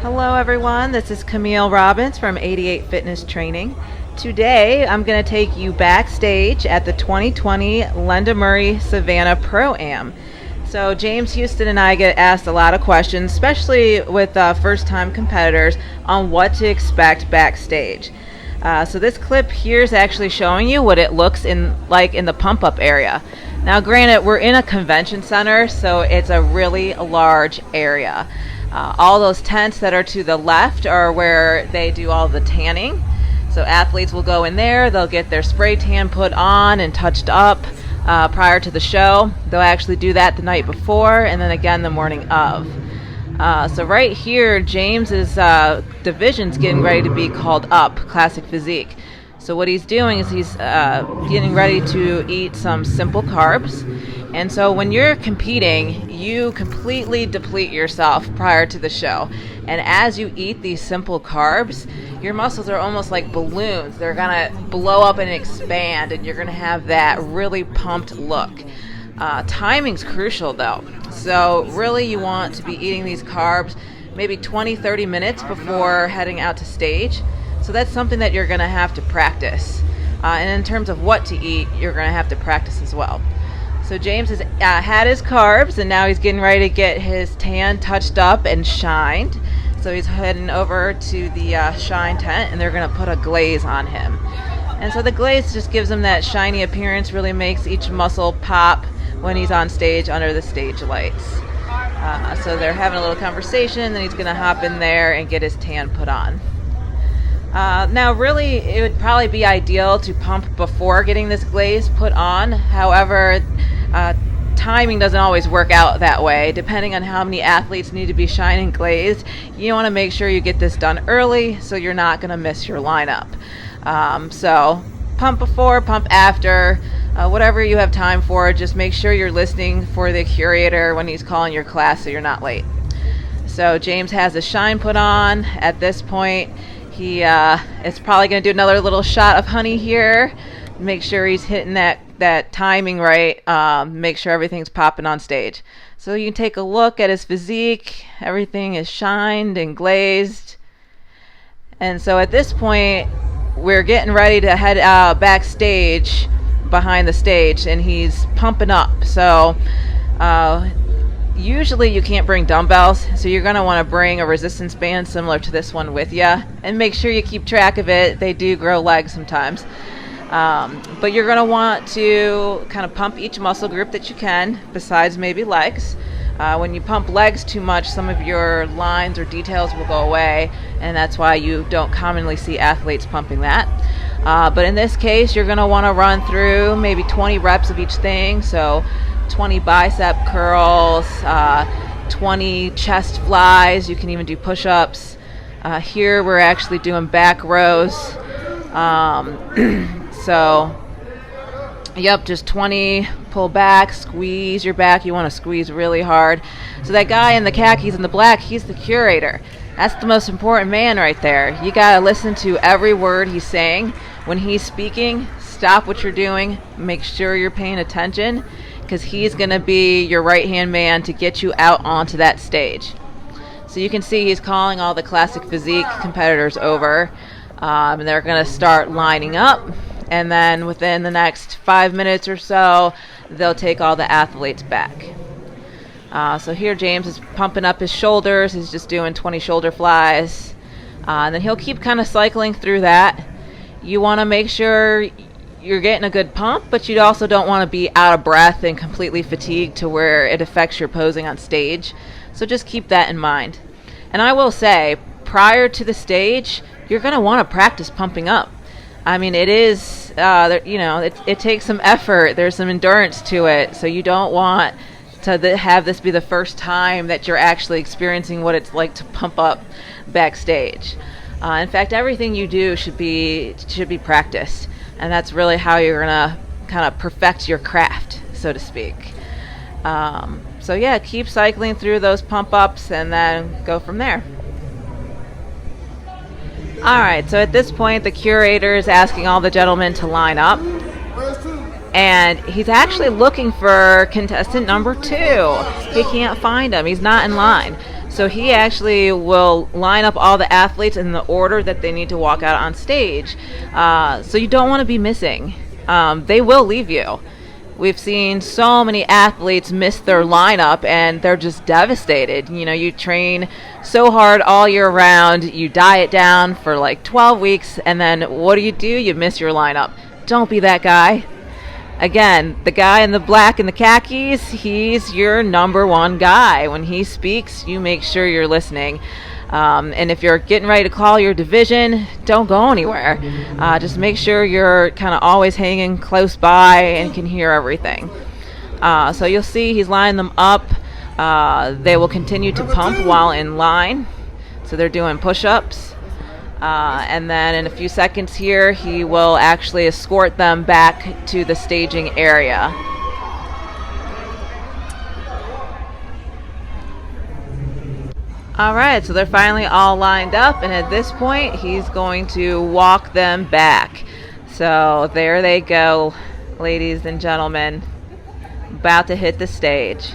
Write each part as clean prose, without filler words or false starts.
Hello everyone, this is Camille Robbins from 88 Fitness Training. Today I'm going to take you backstage at the 2020 Linda Murray Savannah Pro-Am. So James Houston and I get asked a lot of questions, especially with first-time competitors, on what to expect backstage. So this clip here is actually showing you what it looks like in the pump-up area. Now granted, we're in a convention center, so it's a really large area. All those tents that are to the left are where they do all the tanning. So athletes will go in there, they'll get their spray tan put on and touched up prior to the show. They'll actually do that the night before and then again the morning of. So right here, James's division's getting ready to be called up, Classic Physique. So what he's doing is he's getting ready to eat some simple carbs. And so when you're competing, you completely deplete yourself prior to the show. And as you eat these simple carbs, your muscles are almost like balloons. They're going to blow up and expand, and you're going to have that really pumped look. Timing's crucial, though. So really you want to be eating these carbs maybe 20-30 minutes before heading out to stage. So that's something that you're going to have to practice. And in terms of what to eat, you're going to have to practice as well. So James has had his carbs, and now he's getting ready to get his tan touched up and shined. So he's heading over to the shine tent, and they're going to put a glaze on him. And so the glaze just gives him that shiny appearance, really makes each muscle pop when he's on stage under the stage lights. So they're having a little conversation, then he's going to hop in there and get his tan put on. Now really it would probably be ideal to pump before getting this glaze put on. However, timing doesn't always work out that way. Depending on how many athletes need to be shining glazed, you want to make sure you get this done early so you're not going to miss your lineup. So pump before, pump after, whatever you have time for. Just make sure you're listening for the curator when he's calling your class so you're not late. So James has his shine put on. At this point, he is probably going to do another little shot of honey here. Make sure he's hitting that timing right. Make sure everything's popping on stage. So you can take a look at his physique. Everything is shined and glazed. And so at this point, we're getting ready to head backstage behind the stage, and he's pumping up. So usually you can't bring dumbbells, so you're going to want to bring a resistance band similar to this one with you, and make sure you keep track of it. They do grow legs sometimes. But you're going to want to kind of pump each muscle group that you can, besides maybe legs. When you pump legs too much, some of your lines or details will go away, and that's why you don't commonly see athletes pumping that. But in this case, you're going to want to run through maybe 20 reps of each thing. So 20 bicep curls, 20 chest flies. You can even do push-ups. Here we're actually doing back rows. So, yep, just 20, pull back, squeeze your back. You want to squeeze really hard. So that guy in the khakis and the black, he's the curator. That's the most important man right there. You got to listen to every word he's saying. When he's speaking, stop what you're doing. Make sure you're paying attention, because he's going to be your right-hand man to get you out onto that stage. So you can see he's calling all the Classic Physique competitors over, and they're going to start lining up. And then within the next 5 minutes or so, they'll take all the athletes back. So here James is pumping up his shoulders. He's just doing 20 shoulder flies. And then he'll keep kind of cycling through that. You want to make sure you're getting a good pump, but you also don't want to be out of breath and completely fatigued to where it affects your posing on stage. So just keep that in mind. And I will say, prior to the stage, you're going to want to practice pumping up. I mean, it is, it takes some effort. There's some endurance to it. So you don't want to have this be the first time that you're actually experiencing what it's like to pump up backstage. In fact, everything you do should be practiced. And that's really how you're going to kind of perfect your craft, so to speak. So yeah, keep cycling through those pump ups and then go from there. Alright, so at this point the curator is asking all the gentlemen to line up, and he's actually looking for contestant number 2. He can't find him. He's not in line. So he actually will line up all the athletes in the order that they need to walk out on stage. So you don't want to be missing. They will leave you. We've seen so many athletes miss their lineup and they're just devastated. You know, you train so hard all year round, you diet down for like 12 weeks, and then what do? You miss your lineup. Don't be that guy. Again, the guy in the black and the khakis, he's your number one guy. When he speaks, you make sure you're listening. And if you're getting ready to call your division, don't go anywhere. Just make sure you're kind of always hanging close by and can hear everything. So you'll see he's lining them up. They will continue to pump while in line. So they're doing push-ups. And then in a few seconds here, he will actually escort them back to the staging area. All right, so they're finally all lined up, and at this point, he's going to walk them back. So there they go, ladies and gentlemen, about to hit the stage.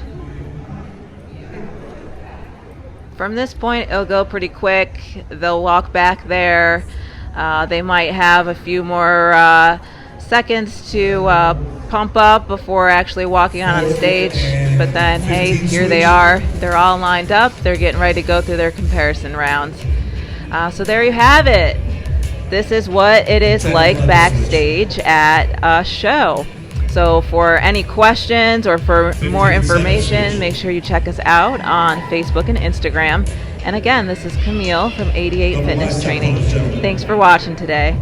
From this point, it'll go pretty quick. They'll walk back there. They might have a few more seconds to pump up before actually walking out on stage. But then, hey, here they are. They're all lined up. They're getting ready to go through their comparison rounds. So there you have it. This is what it is like backstage at a show. So for any questions or for more information, make sure you check us out on Facebook and Instagram. And again, this is Camille from 88 Fitness Training. Thanks for watching today.